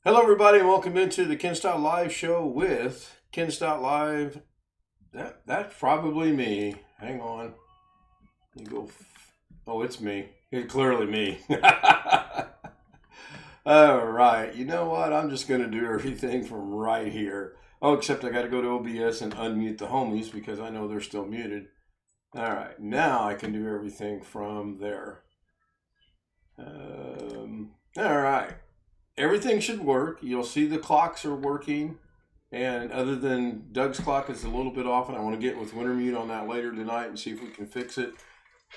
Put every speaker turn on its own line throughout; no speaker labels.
Hello, everybody, and welcome into the Ken Stott Live show with Ken Stott Live. That's probably me. Hang on. You go. Oh, it's me. It's clearly me. All right. You know what? I'm just going to do everything from right here. Oh, except I got to go to OBS and unmute the homies because I know they're still muted. All right. Now I can do everything from there. All right. Everything should work. You'll see the clocks are working. And other than Doug's clock is a little bit off, and I want to get with Wintermute on that later tonight and see if we can fix it.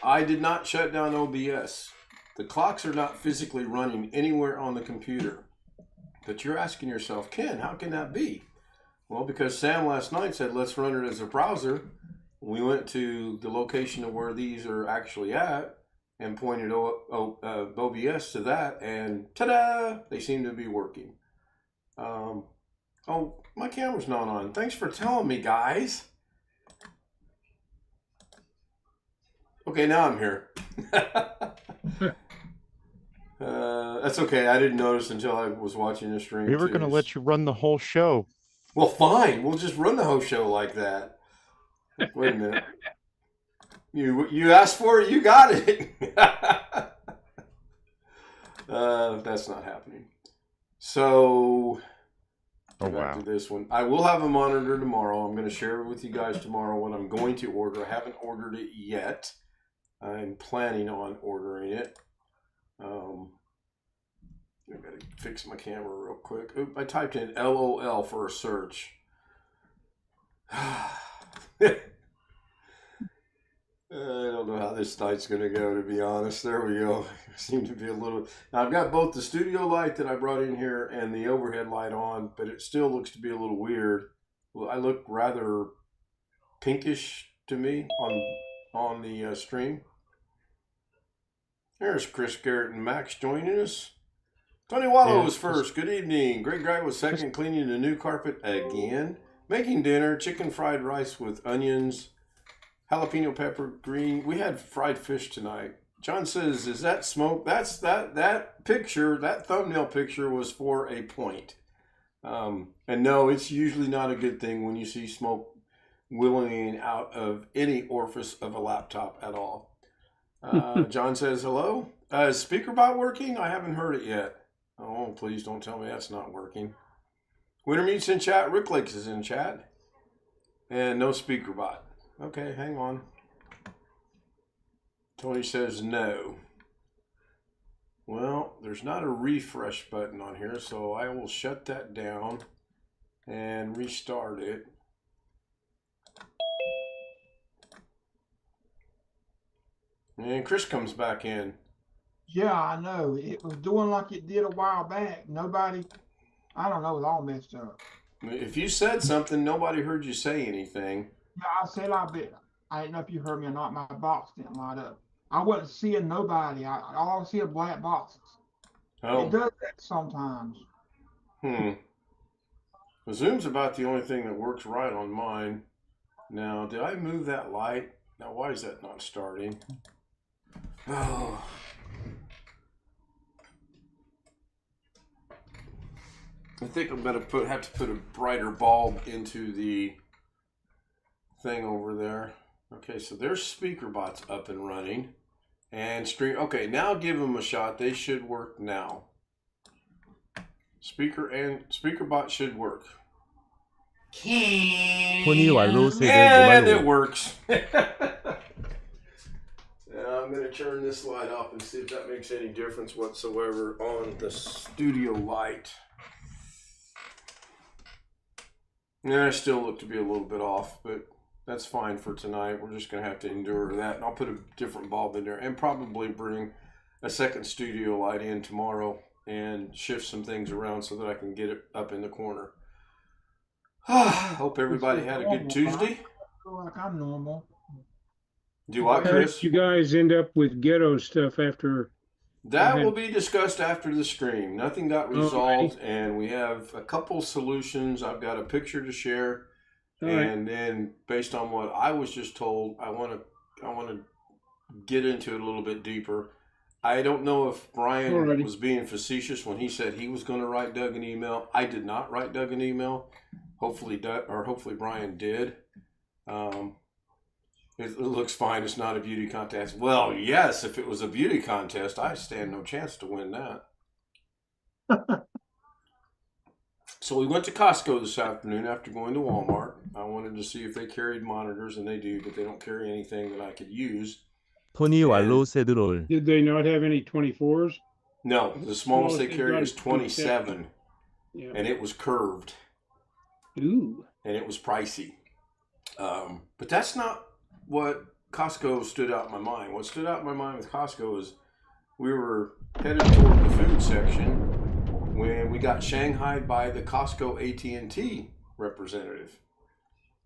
I did not shut down OBS. The clocks are not physically running anywhere on the computer. But you're asking yourself, Ken, how can that be? Well, because Sam last night said, let's run it as a browser. We went to the location of where these are actually at and pointed OBS to that, and ta-da! They seem to be working. Oh, my camera's not on. Thanks for telling me, guys. Okay, now I'm here. That's okay. I didn't notice until I was watching the stream.
We were going to let you run the whole show.
Well, fine. We'll just run the whole show like that. Wait a minute. You asked for it. You got it. That's not happening. So, back to this one. I will have a monitor tomorrow. I'm going to share it with you guys tomorrow what I'm going to order. I haven't ordered it yet. I'm planning on ordering it. I've got to fix my camera real quick. I typed in LOL for a search. I don't know how this night's going to go, to be honest. There we go. Seem to be a little... Now, I've got both the studio light that I brought in here and the overhead light on, but it still looks to be a little weird. Well, I look rather pinkish to me on the stream. There's Chris, Garrett, and Max joining us. Tony Wallow was first. Good evening. Greg Guy was second, cleaning the new carpet again. Making dinner, chicken fried rice with onions, jalapeno pepper, green. We had fried fish tonight. John says, is that smoke? That's that picture, that thumbnail picture was for a point. And no, it's usually not a good thing when you see smoke willowing out of any orifice of a laptop at all. John says, hello. Is SpeakerBot working? I haven't heard it yet. Oh, please don't tell me that's not working. Wintermute's in chat. Rick Lakes is in chat. And no SpeakerBot. Okay, hang on. Tony says no. Well, there's not a refresh button on here, so I will shut that down and restart it. And Chris comes back in.
Yeah, I know. It was doing like it did a while back. Nobody, I don't know, it was all messed up.
If you said something, nobody heard you say anything.
Yeah, I said I bet. I didn't know if you heard me or not. My box didn't light up. I wasn't seeing nobody. All I see are black boxes.
Oh.
It does that sometimes.
Well, Zoom's about the only thing that works right on mine. Now, did I move that light? Now, why is that not starting? Oh. I think I'm gonna have to put a brighter bulb into the thing over there. Okay, so there's SpeakerBot's up and running, and stream. Okay, now give them a shot. They should work now. SpeakerBot should work. And it works. I'm going to turn this light off and see if that makes any difference whatsoever on the studio light. Yeah, I still look to be a little bit off, but that's fine for tonight. We're just going to have to endure that. And I'll put a different bulb in there and probably bring a second studio light in tomorrow and shift some things around so that I can get it up in the corner. Hope everybody had a good Tuesday.
I feel like I'm normal.
Do what, Chris?
You guys end up with ghetto stuff after?
That will be discussed after the stream. Nothing got resolved, and we have a couple solutions. I've got a picture to share, and then based on what I was just told, I want to get into it a little bit deeper. I don't know if Brian
Alrighty.
was being facetious when he said he was going to write Doug an email. I did not write Doug an email. Hopefully Brian did. It looks fine. It's not a beauty contest. Well, yes, if it was a beauty contest, I stand no chance to win that. So we went to Costco this afternoon after going to Walmart. I wanted to see if they carried monitors, and they do, but they don't carry anything that I could use.
토니 왈로 세드롤.
Did they not have any 24s?
No, the smallest they carry is 27,
Yeah.
and it was curved,
Ooh.
and it was pricey. But that's not what Costco stood out in my mind. What stood out in my mind with Costco is we were headed toward the food section when we got shanghaied by the Costco AT&T representative.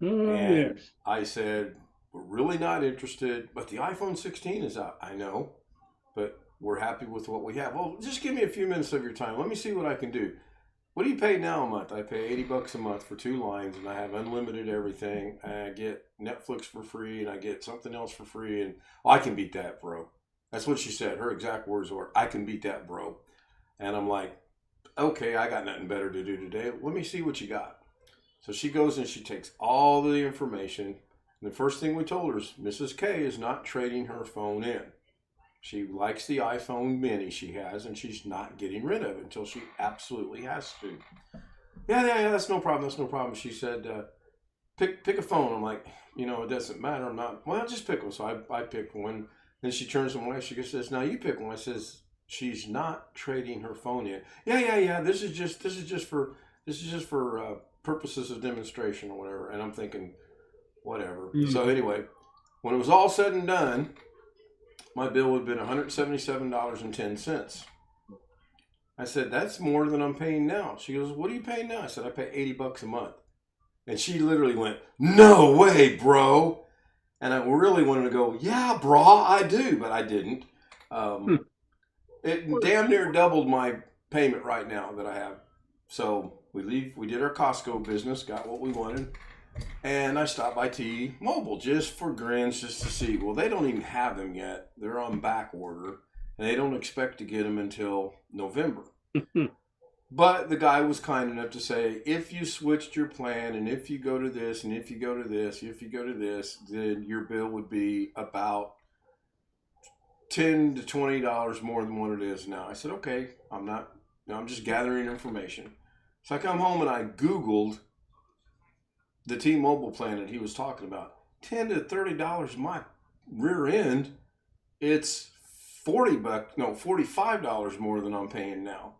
Oh,
And
yes.
I said, we're really not interested, but the iPhone 16 is out. I know, but we're happy with what we have. Well, just give me a few minutes of your time. Let me see what I can do. What do you pay now a month? I pay $80 a month for 2 lines, and I have unlimited everything. And I get Netflix for free, and I get something else for free. And I can beat that, bro. That's what she said. Her exact words were, I can beat that, bro. And I'm like, okay, I got nothing better to do today. Let me see what you got. So she goes and she takes all the information. And the first thing we told her is Mrs. K is not trading her phone in. She likes the iPhone mini she has, and she's not getting rid of it until she absolutely has to. Yeah, that's no problem. That's no problem. She said, pick a phone. I'm like, it doesn't matter. I'm not, well, just pick one. So I picked one. Then she turns away. She says, now you pick one. I says, she's not trading her phone in. Yeah. This is just for purposes of demonstration or whatever. And I'm thinking, whatever.
Mm.
So anyway, when it was all said and done, my bill would have been $177.10. I said, that's more than I'm paying now. She goes, what are you paying now? I said, I pay $80 a month. And she literally went, no way, bro. And I really wanted to go, yeah, brah, I do, but I didn't. It damn near doubled my payment right now that I have. So we did our Costco business, got what we wanted. And I stopped by T-Mobile just for grins, just to see. Well, they don't even have them yet. They're on back order, and they don't expect to get them until November. But the guy was kind enough to say, if you switched your plan, and if you go to this, and if you go to this, if you go to this, then your bill would be about $10 to $20 more than what it is now. I said, okay, I'm just gathering information. So I come home and I Googled the T-Mobile plan that he was talking about. $10 to $30 my rear end. It's $45 more than I'm paying now.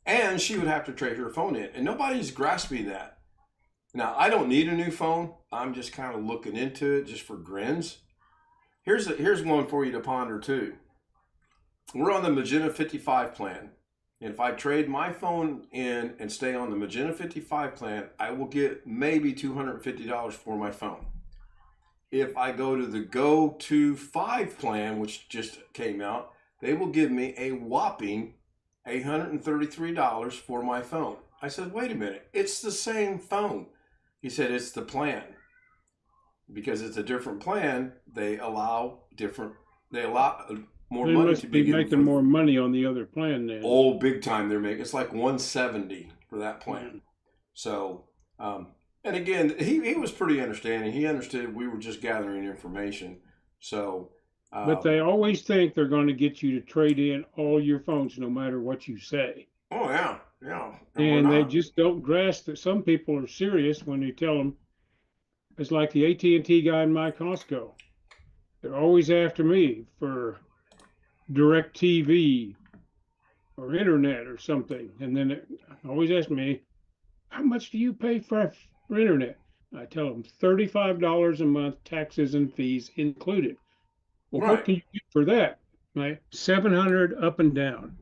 And she would have to trade her phone in. And nobody's grasping that. Now, I don't need a new phone. I'm just kind of looking into it just for grins. Here's one for you to ponder too. We're on the Magenta 55 plan. And if I trade my phone in and stay on the Magenta 55 plan, I will get maybe $250 for my phone. If I go to the Go to 5 plan, which just came out, they will give me a whopping $833 for my phone. I said, wait a minute, it's the same phone. He said, it's the plan. Because it's a different plan, they allow more
They
money
must
to
be
be given
making more money on the other plan then.
Oh, big time they're making. It's like $170 for that plan. So, and again, he was pretty understanding. He understood we were just gathering information. So,
But they always think they're going to get you to trade in all your phones no matter what you say.
oh yeah.
And they just don't grasp that some people are serious when you tell them. It's like the AT&T guy in my Costco. They're always after me for direct TV or internet or something. And then it always ask me, how much do you pay for internet? I tell them $35 a month, taxes and fees included. Well,
Right.
what can you get for that? Right? 700 up and down.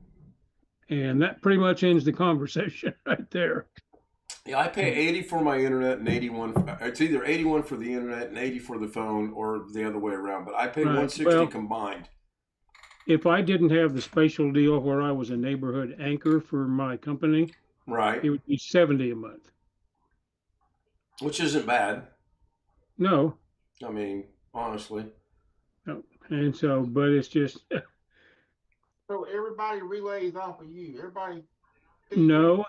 And that pretty much ends the conversation right there.
Yeah, I pay 80 for my internet and 81. It's either 81 for the internet and 80 for the phone, or the other way around. But I pay
Right.
160
Well,
combined.
If I didn't have the spatial deal where I was a neighborhood anchor for my company,
Right.
it would be 70 a month.
Which isn't bad.
No.
I mean, honestly.
No. And so, but it's just,
everybody relays off of you. Everybody.
No,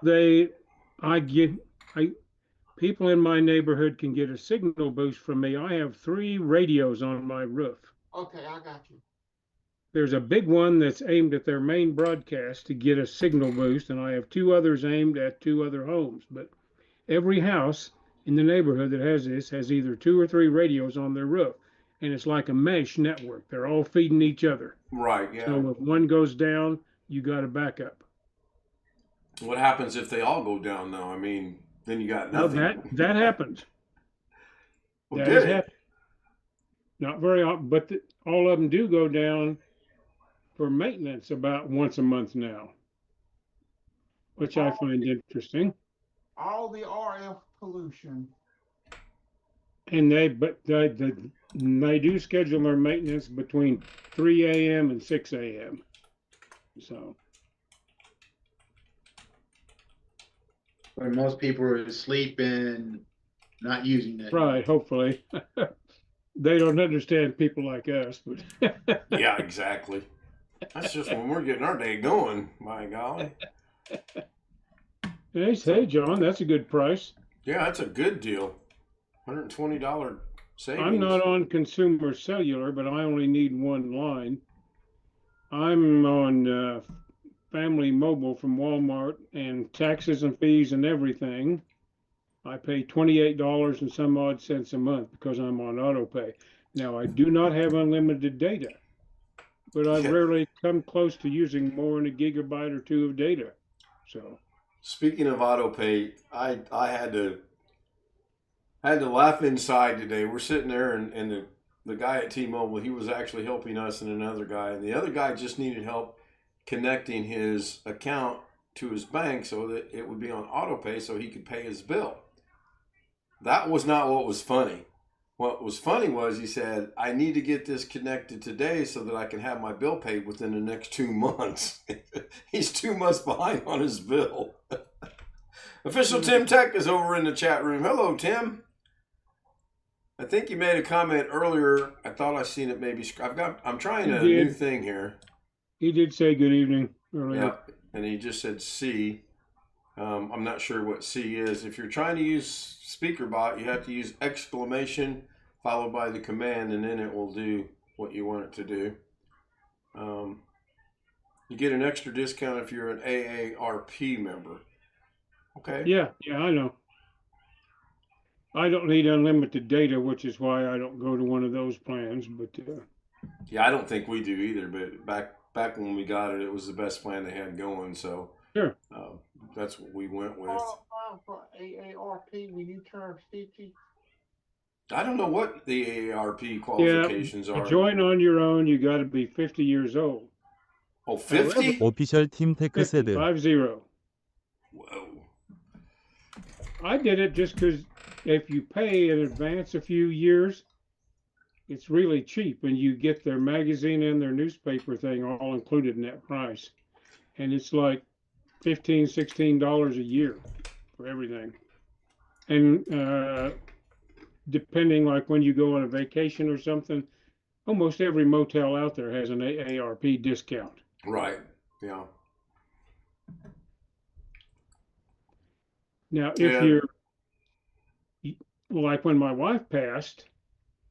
people in my neighborhood can get a signal boost from me. I have 3 radios on my roof.
Okay, I got you.
There's a big one that's aimed at their main broadcast to get a signal boost, and I have 2 others aimed at 2 other homes. But every house in the neighborhood that has this has either 2 or 3 radios on their roof, and it's like a mesh network. They're all feeding each other.
Right, yeah.
So if one goes down, you got a backup.
What happens if they all go down, though? I mean, then you got
Well,
nothing.
that happens.
Well,
That
did
has
it?
happened. Not very often, but all of them do go down for maintenance about once a month now, which I find interesting.
All the RF pollution.
And they do schedule their maintenance between 3 a.m. and 6 a.m. So
When most people are asleep and not using it.
right, hopefully. They don't understand people like us, but
Yeah, exactly. That's just when we're getting our day going. My golly.
hey, John, that's a good price.
Yeah, that's a good deal. $120 savings.
I'm not on consumer cellular, but I only need one line. I'm on Family Mobile from Walmart, and taxes and fees and everything. I pay $28 and some odd cents a month because I'm on auto pay. Now, I do not have unlimited data, but I
Yeah.
rarely come close to using more than a gigabyte or 2 of data. So,
Speaking of auto pay, I had to laugh inside today. We're sitting there, and the guy at T-Mobile, he was actually helping us and another guy, and the other guy just needed help connecting his account to his bank so that it would be on auto pay so he could pay his bill. That was not what was funny. What was funny was he said, I need to get this connected today so that I can have my bill paid within the next 2 months. He's 2 months behind on his bill. Official Tim Tech is over in the chat room. Hello, Tim. I think you made a comment earlier. I thought I seen it maybe. I'm trying a new thing here.
he did say good evening earlier.
Yeah, and he just said C. I'm not sure what C is. If you're trying to use SpeakerBot, you have to use exclamation followed by the command, and then it will do what you want it to do. You get an extra discount if you're an AARP member. Okay.
Yeah, I know. I don't need unlimited data, which is why I don't go to one of those plans. But
Yeah, I don't think we do either. But back when we got it, it was the best plan they had going. So
sure,
that's what we went with.
For AARP when you turn 50.
I don't know what the AARP qualifications
to
are.
join on your own, you got to be 50 years old.
Oh, 50?
오피셜 팀 테크 세대
50.
Whoa.
I did it just because if you pay in advance a few years, it's really cheap, and you get their magazine and their newspaper thing all included in that price. And it's like $15, $16 a year for everything. And depending, like when you go on a vacation or something, almost every motel out there has an AARP discount.
Right. Yeah.
Now, if
Yeah.
you're like when my wife passed,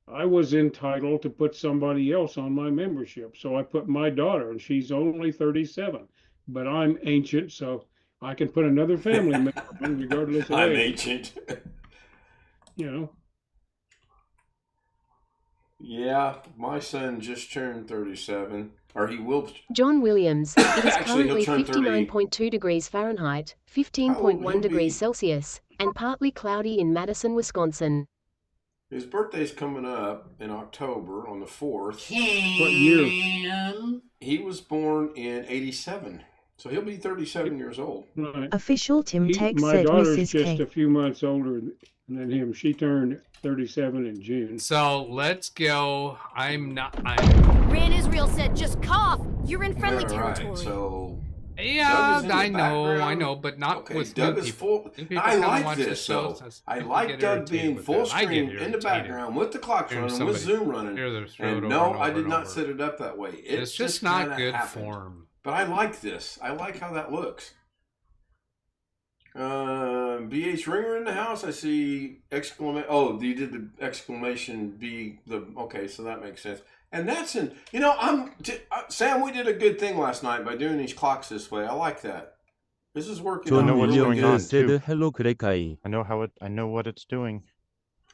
I was entitled to put somebody else on my membership. So I put my daughter, and she's only 37, but I'm ancient, so I can put another family member in regardless of
I'm
age.
ancient.
You know,
Yeah, my son just turned 37, or he will.
John Williams, it is
Actually, he'll
currently
turn 38.
59.2 degrees Fahrenheit,
How old
15.1
will he
degrees
be?
Celsius, and partly cloudy in Madison, Wisconsin.
His birthday's coming up in October on the 4th.
what year?
He was born in 87, so he'll be 37 years old.
Right.
Official Tim Tech
My
said
daughter's
Mrs.
just
K.
a few months older than him. She turned 37 in June.
So let's go. I'm
Ran Israel said, just cough. You're in friendly
Yeah, right.
territory.
So
Yeah,
Doug is in the
I
background.
know, but not
okay,
with
Doug
new
is
people.
full.
New people
I
kinda
like
watch
this
the shows,
though.
as
I
people
like
get
Doug
irritated
being
with
full
that. I get
screen in the
irritated.
background with the clock
Hearing
running, with
somebody
Zoom running.
Hear their throat
And
over
no,
and
I
over
did
and
not
over.
set it up that way. It
It's just not
kinda
good
happened.
form.
But I like this. I like how that looks. BH Ringer in the house. I see exclamation. Oh, you did the exclamation B. Okay, so that makes sense. And that's in. You know, Sam. We did a good thing last night by doing these clocks this way. I like that. This is working
존
out really
going
윌리엄스
on,
good.
said
too.
hello 그레카이.
I know what it's doing.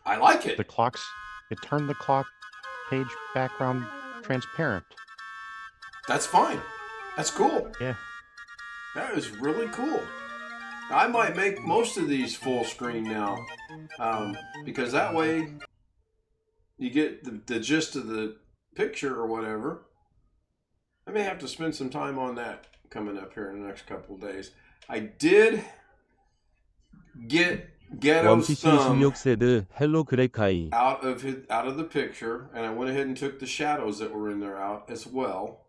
I like it.
The clocks, it turned the clock page background transparent.
That's fine. That's cool.
Yeah.
That is really cool. I might make most of these full screen now, because that way you get the gist of the picture or whatever. I may have to spend some time on that coming up here in the next couple of days. I did get Ghetto's thumb
웜CC16 said hello 그레카이.
out of the picture, and I went ahead and took the shadows that were in there out as well.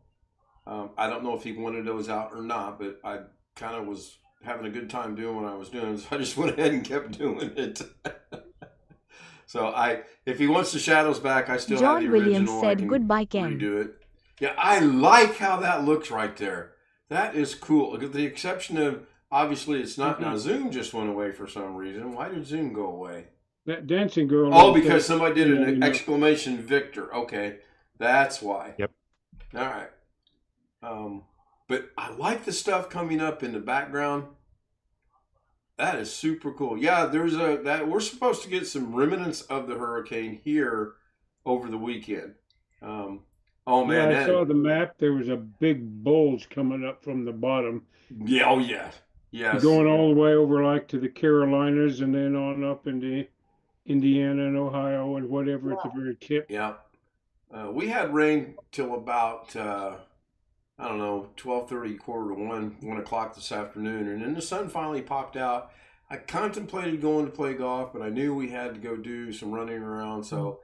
I don't know if he wanted those out or not, but I kind of was having a good time doing what I was doing, so I just went ahead and kept doing it. So if he wants the shadows back, I still have the
John
original.
Williams
I
said
can
goodbye, Ken.
redo it. Yeah, I like how that looks right there. That is cool. With the exception of, obviously, it's not now. Zoom just went away for some reason. Why did Zoom go away?
That dancing girl.
Oh, because somebody did an exclamation Victor. Okay, that's why.
Yep.
All right. But I like the stuff coming up in the background. That is super cool. Yeah, we're supposed to get some remnants of the hurricane here over the weekend. Oh man,
I saw the map. There was a big bulge coming up from the bottom.
Yeah, oh yeah, yes.
Going all the way over like to the Carolinas and then on up into Indiana and Ohio and whatever at the very tip.
Yeah. We had rain till about 12:30, quarter to 1 o'clock this afternoon, and then the sun finally popped out. I contemplated going to play golf, but I knew we had to go do some running around, so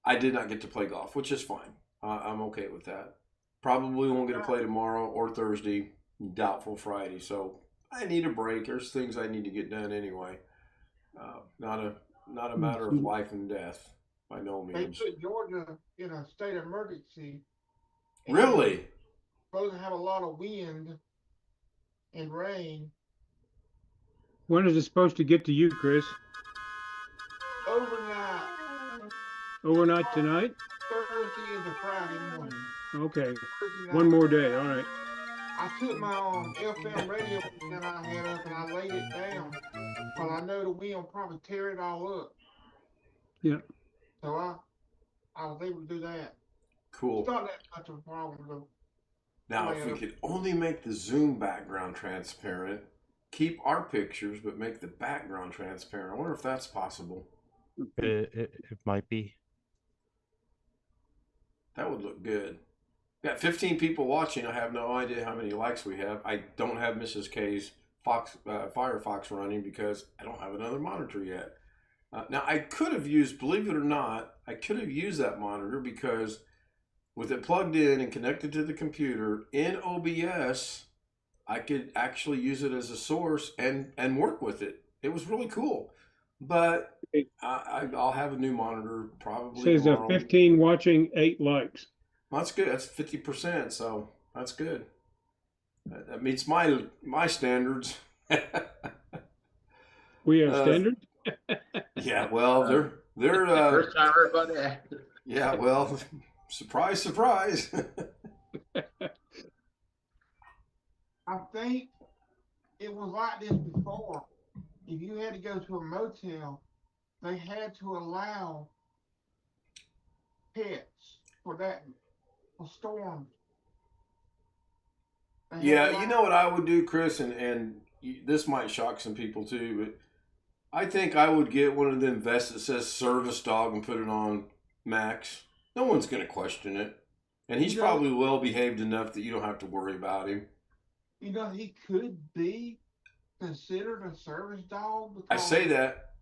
I did not get to play golf, which is fine. I'm okay with that. Probably won't get to play tomorrow or Thursday. Doubtful Friday. So I need a break. There's things I need to get done anyway. Not a matter of life and death by no
They
means.
put Georgia in a state of emergency.
Really?
Supposed to have a lot of wind and rain
When is it supposed to get to you, Chris?
overnight,
Overnight tonight?
Thursday into Friday morning.
Okay.
Thursday night.
One more day. All right.
I took my FM radio that I had up and I laid it down, but I know the wind will probably tear it all up.
Yeah.
So I was able to do that.
Cool.
It's not that much of a problem though.
Now, if we could only make the Zoom background transparent, keep our pictures, but make the background transparent. I wonder if that's possible.
It might be.
That would look good. Got 15 people watching. I have no idea how many likes we have. I don't have Mrs. K's Firefox running because I don't have another monitor yet. Now, I could have used, believe it or not, I could have used that monitor because with it plugged in and connected to the computer in OBS, I could actually use it as a source and work with it. It was really cool. But I'll have a new monitor probably
Says
tomorrow.
15 watching, 8 likes.
That's good. That's 50%. So that's good. That meets my standards.
We have standards?
Yeah. Well, they're
First time I heard about that.
yeah. Well, surprise, surprise.
I think it was like this before. If you had to go to a motel, they had to allow pets for storms.
Yeah. You know what I would do, Chris, and this might shock some people too, but I think I would get one of them vests that says service dog and put it on Max. No one's going to question it. And he's probably well behaved enough that you don't have to worry about him.
You know, he could be considered a service dog.
I say that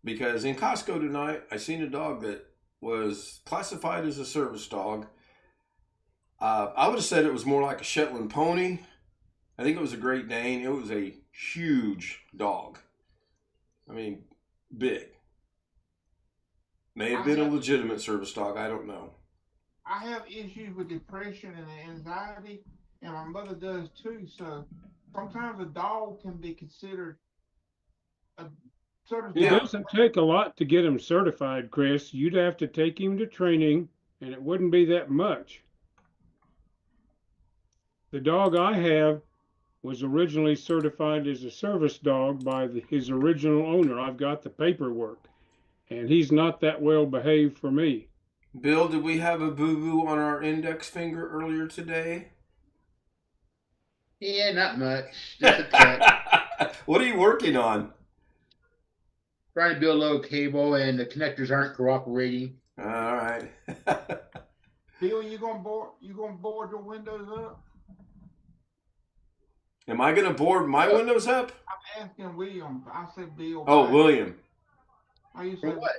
because in Costco tonight, I seen a dog that was classified as a service dog. I would have said it was more like a Shetland pony. I think it was a Great Dane. It was a huge dog. I mean, big. May have been a legitimate service dog. I don't know.
I have issues with depression and anxiety, and my mother does too. So sometimes a dog can be considered a certified.
It doesn't take a lot to get him certified, Chris. You'd have to take him to training, and it wouldn't be that much. The dog I have was originally certified as a service dog by his original owner. I've got the paperwork, and he's not that well behaved for me.
Bill, did we have a boo-boo on our index finger earlier today?
Yeah, not much. Just a cut.
What are you working on?
Trying to build a little cable, and the connectors aren't cooperating.
All right.
Bill, you gonna board your windows up?
Am I going to board my windows up?
I'm asking William. I said Bill.
Oh, William.
How you
For
say
what?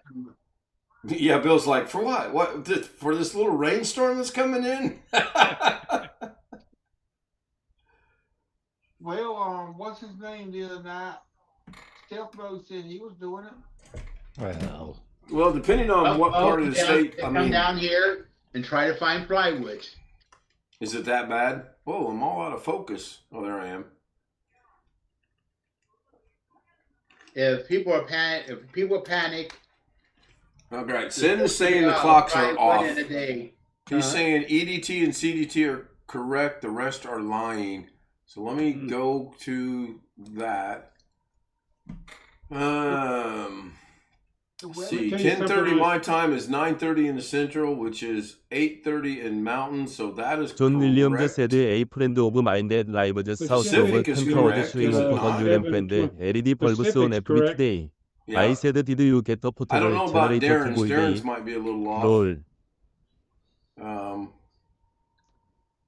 Yeah, Bill's like, for what? What? For this little rainstorm that's coming in?
Well, what's his name the other night? Stealth Mode said he was doing it.
Well,
Well, depending on what part of the state,
Come down here and try to find plywood.
Is it that bad? Whoa, I'm all out of focus. Oh, there I am.
If people panic,
All right, Sin is saying the clocks are off.
In a day.
He's saying EDT and CDT are correct. The rest are lying. So let me go to that. See, 10:30 my time is 9:30 in the Central, which is 8:30 in Mountain. So that is
존 윌리엄즈
correct.
세드 A 프렌드 오브 마인드 라이브즈 사우스 오브
Pacific is
컨카워드
correct.
스윙
It's
오브
not.
건주렘 프렌드 LED 벌브스 온
Pacific's
에브리
correct.
투데이
Yeah.
I said did you get the
I don't
포토를
know about
제너레이터
Darren's.
투
Darren's
보이데이
might be a little off.
롤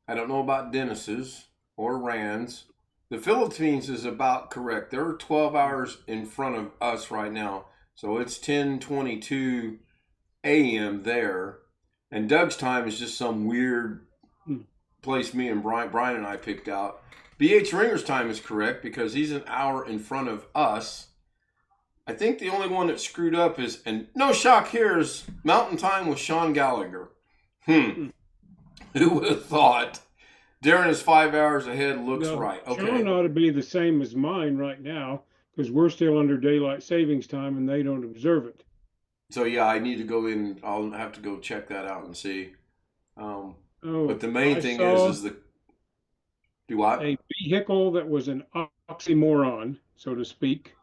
I don't know about Dennis's or Rand's. The Philippines is about correct. They're 12 hours in front of us right now. So it's 10:22 a.m. there. And Doug's time is just some weird place me and Brian and I picked out. BH Ringer's time is correct because he's an hour in front of us. I think the only one that screwed up is, and no shock here, is Mountain Time with Sean Gallagher. Who would have thought? Darren is 5 hours ahead. Looks
No,
right. Okay.
Sean ought to be the same as mine right now because we're still under daylight savings time and they don't observe it.
So yeah, I need to go in. I'll have to go check that out and see. But the main thing is the. Do what?
A vehicle that was an oxymoron, so to speak,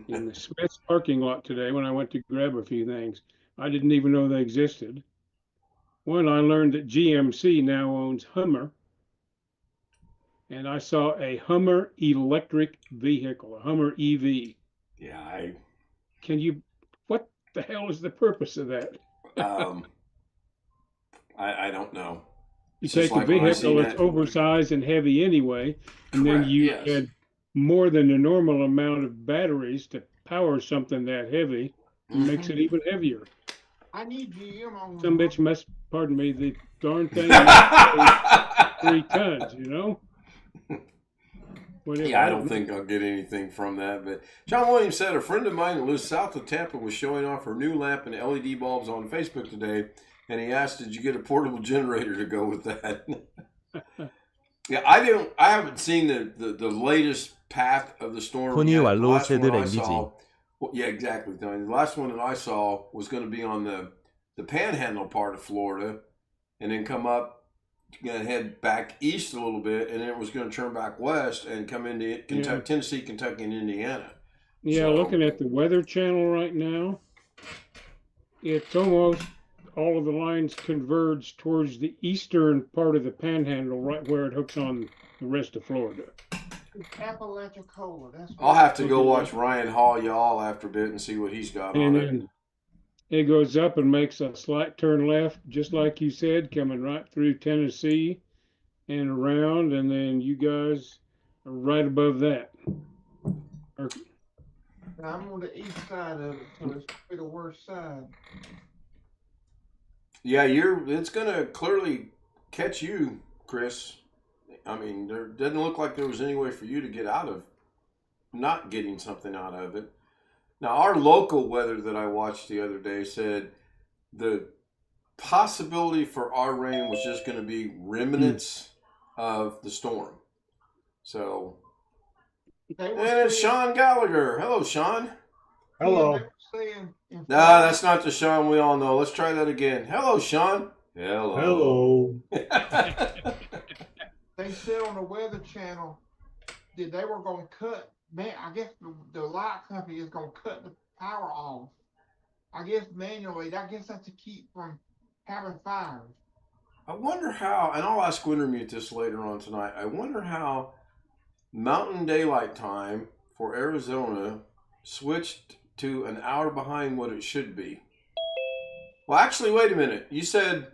in the Smith's parking lot today when I went to grab a few things. I didn't even know they existed. One, I learned that GMC now owns Hummer. And I saw a Hummer electric vehicle, a Hummer EV.
Yeah,
What the hell is the purpose of that?
I don't know.
You
It's
take
just
a
like when I
vehicle
seen
that's
that-
oversized and heavy anyway, and then
Correct,
you
yes.
add more than the normal amount of batteries to power something that heavy, it makes it even heavier.
I need GM on.
Some bitch must, pardon me, the darn thing must weigh 3 tons, you know? Whatever.
Yeah, I don't think I'll get anything from that. But John Williams said a friend of mine who lives south of Tampa was showing off her new lamp and LED bulbs on Facebook today, and he asked, "Did you get a portable generator to go with that?" Yeah, I haven't seen the latest path of the storm.
토니
yet. The
왈로
last one
세드
I
랭귀지
saw- well, yeah, exactly, Tony. The last one that I saw was going to be on the Panhandle part of Florida, and then come up. Going to head back east a little bit, and then it was going to turn back west and come into Kentucky, Tennessee, Kentucky, and Indiana.
Yeah,
So-
looking at the Weather Channel right now, it's almost all of the lines converge towards the eastern part of the Panhandle, right where it hooks on the rest of Florida.
Apalachicola. That's
I'll have to go watch Ryan Hall y'all after a bit and see what he's got
And
on it.
then it goes up and makes a slight turn left, just like you said, coming right through Tennessee and around, and then you guys are right above that.
I'm on the east side of it, so it's probably the worst side.
Yeah, it's going to clearly catch you, Chris. I mean, there doesn't look like there was any way for you to get out of not getting something out of it. Now, our local weather that I watched the other day said the possibility for our rain was just going to be remnants of the storm. So,
They were
and it's
saying-
Sean Gallagher. Hello, Sean.
Hello.
They were saying in
Nah, that's not the Sean we all know. Let's try that again. Hello, Sean. Hello.
They said on the Weather Channel that they were going to cut. Man, I guess the light company is going to cut the power off. I guess manually. I guess that's to keep from having fires.
I wonder how, and I'll ask Wintermute this later on tonight. I wonder how Mountain Daylight Time for Arizona switched to an hour behind what it should be. Well, actually, wait a minute. You said,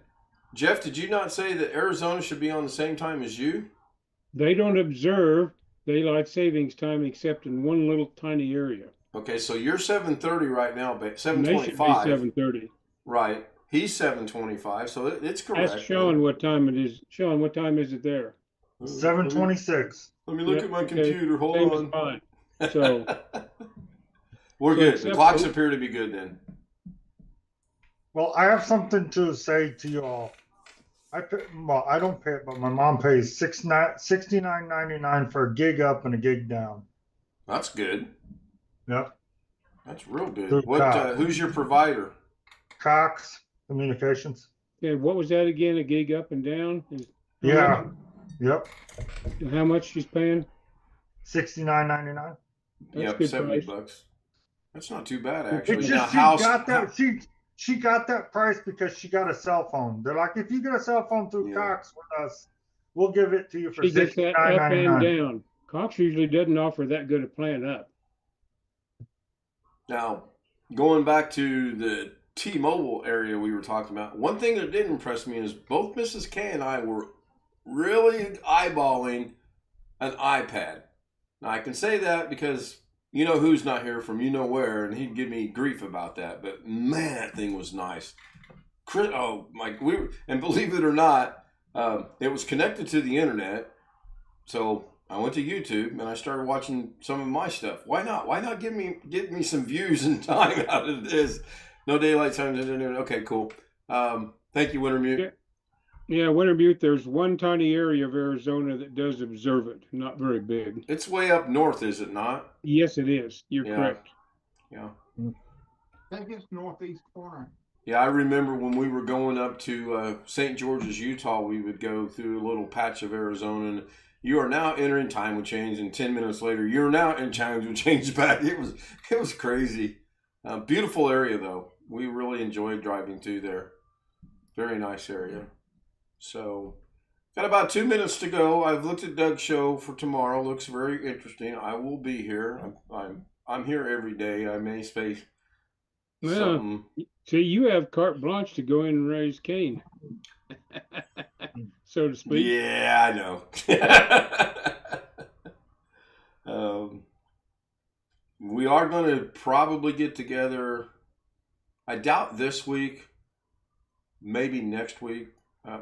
Jeff, did you not say that Arizona should be on the same time as you?
They don't observe daylight savings time except in one little tiny area.
Okay, so you're 7:30 right now, but
And they should be
7:25.
7:30.
Right. He's 7:25, so it's correct.
Ask Sean what time it is. Sean, what time is it there?
7:26.
Let me look
Yep,
at my
okay.
computer. Hold
Same as
on.
mine. So
We're
So
good. The
except
clocks
for-
appear to be good then.
Well, I have something to say to you all. I don't pay it, but my mom pays $69.99 for a gig up and a gig down.
That's good.
Yep.
That's real good.
Through
What?
Cox.
Who's your provider?
Cox Communications.
okay, what was that again? A gig up and down? And how
Yeah. Yep.
much- and how much she's paying?
$69.99.
That's
Yep,
good
70
price.
bucks. That's not too bad actually.
It's
Now,
just she got that price because she got a cell phone. They're like, if you get a cell phone through
Yeah.
Cox with us, we'll give it to you for
She gets that up and
$69.99.
down. Cox usually doesn't offer that good a plan up.
Now, going back to the T-Mobile area we were talking about, one thing that did impress me is both Mrs. K and I were really eyeballing an iPad. Now, I can say that because you know who's not here from you know where, and he'd give me grief about that. But man, that thing was nice. And believe it or not, it was connected to the internet. So I went to YouTube and I started watching some of my stuff. Why not? Why not get me some views and time out of this? No daylight time. Okay, cool. Thank you, Wintermute.
Yeah, Winter Butte, there's one tiny area of Arizona that does observe it. Not very big.
It's way up north, is it not?
Yes, it is. You're
Yeah.
correct.
Yeah.
I think it's northeast corner.
Yeah, I remember when we were going up to St. George's, Utah, we would go through a little patch of Arizona, and you are now entering time would change, and 10 minutes later, you're now in time would change back. It was crazy. Beautiful area, though. We really enjoyed driving through there. Very nice area. So, got about 2 minutes to go. I've looked at Doug's show for tomorrow. Looks very interesting. I will be here. I'm here every day. I may space
Well,
something.
see, you have carte blanche to go in and raise Cain, so to speak.
Yeah, I know. We are going to probably get together. I doubt this week. Maybe next week.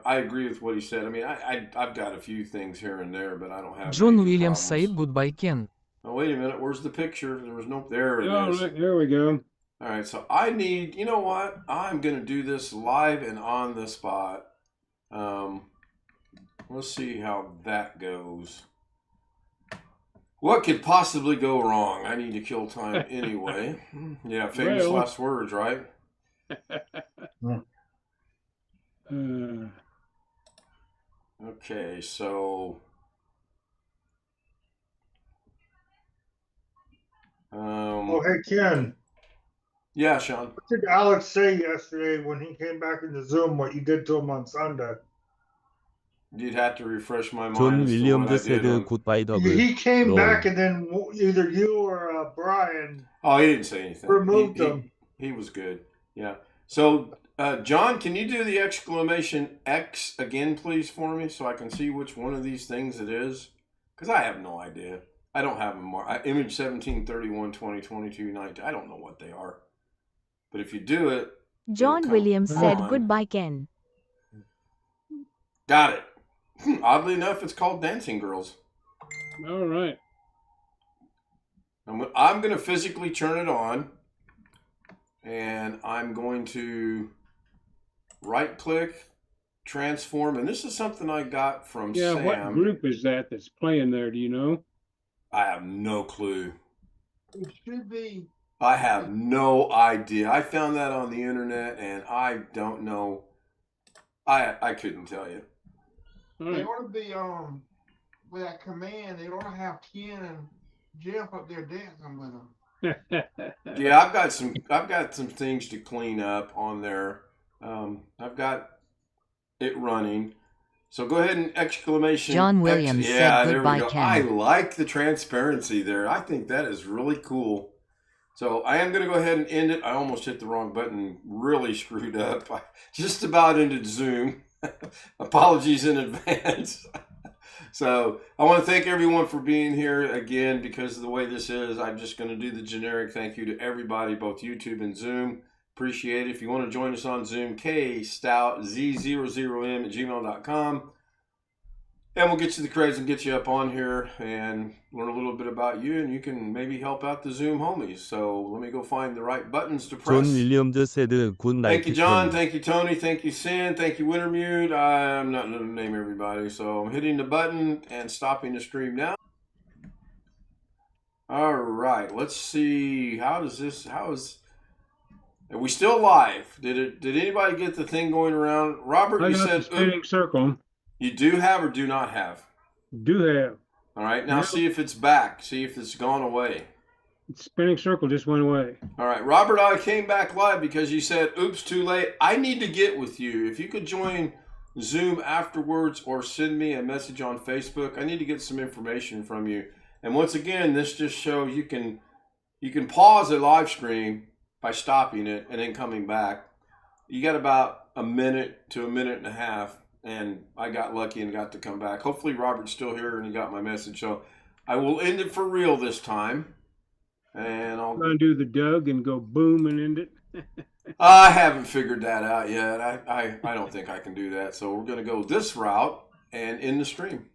I agree with what he said. I mean, I've got a few things here and there, but I don't have.
John
major
Williams
problems.
said goodbye, Ken.
Oh, wait a minute. Where's the picture? There was no. There it
Oh,
is.
right, there we go.
All right, so I need, you know what? I'm going to do this live and on the spot. Let's see how that goes. What could possibly go wrong? I need to kill time anyway. Yeah, famous
Well.
last words, right? Okay, so...
Oh, hey, Ken.
Yeah, Sean.
What did Alex say yesterday when he came back into Zoom what you did to him on Sunday?
You'd have to refresh my mind.
존
as to
윌리엄즈
what I did
said
on-
goodbye 더블.
He came
No.
back and then either you or Brian
Oh, he didn't say anything.
removed
he,
him.
He was good. Yeah. So, John, can you do the exclamation X again, please, for me, so I can see which one of these things it is? Because I have no idea. I don't have them marked. Image 17, 31, 20, 22, 19. I don't know what they are. But if you do it,
John
come
Williams said
on.
goodbye, Ken.
got it. Oddly enough, it's called Dancing Girls.
All right.
I'm going to physically turn it on. And I'm going to right-click transform, and this is something I got from
Yeah,
Sam.
what group is that that's playing there? Do you know?
I have no clue.
It should be.
I have no idea. I found that on the internet, and I don't know. I couldn't tell you.
All
They
right.
ought to be with that command. They ought to have Ken and Jeff up there dancing with them.
Yeah, I've got some things to clean up on there. I've got it running. So go ahead and exclamation.
John Williams said
yeah, there we
goodbye,
go.
Ken.
I like the transparency there. I think that is really cool. So I am going to go ahead and end it. I almost hit the wrong button, really screwed up. I just about ended Zoom. Apologies in advance. So I want to thank everyone for being here again. Because of the way this is, I'm just going to do the generic thank you to everybody, both YouTube and Zoom. Appreciate it. If you want to join us on Zoom, kstout00m@gmail.com. And we'll get you the credits and get you up on here and learn a little bit about you, and you can maybe help out the Zoom homies. So let me go find the right buttons to press.
존 윌리엄즈 said good night.
Thank you, John. Thank you, Tony. Thank you, Sin. Thank you, Wintermute. I'm not going to name everybody. So I'm hitting the button and stopping the stream now. All right. Let's see. Are we still live? Did anybody get the thing going around? Robert,
I
you
got
said
the spinning circle.
you do have or do not have?
Do have.
All right. Now
Yeah.
see if it's back. See if it's gone away.
Spinning circle just went away.
All right. Robert, I came back live because you said, oops, too late. I need to get with you. If you could join Zoom afterwards or send me a message on Facebook, I need to get some information from you. And once again, this just shows you can pause a live stream by stopping it and then coming back. You got about a minute to a minute and a half, and I got lucky and got to come back. Hopefully Robert's still here and he got my message. So I will end it for real this time. And I'll
do the Doug and go boom and end it.
I haven't figured that out yet. I don't think I can do that. So we're going to go this route and end the stream.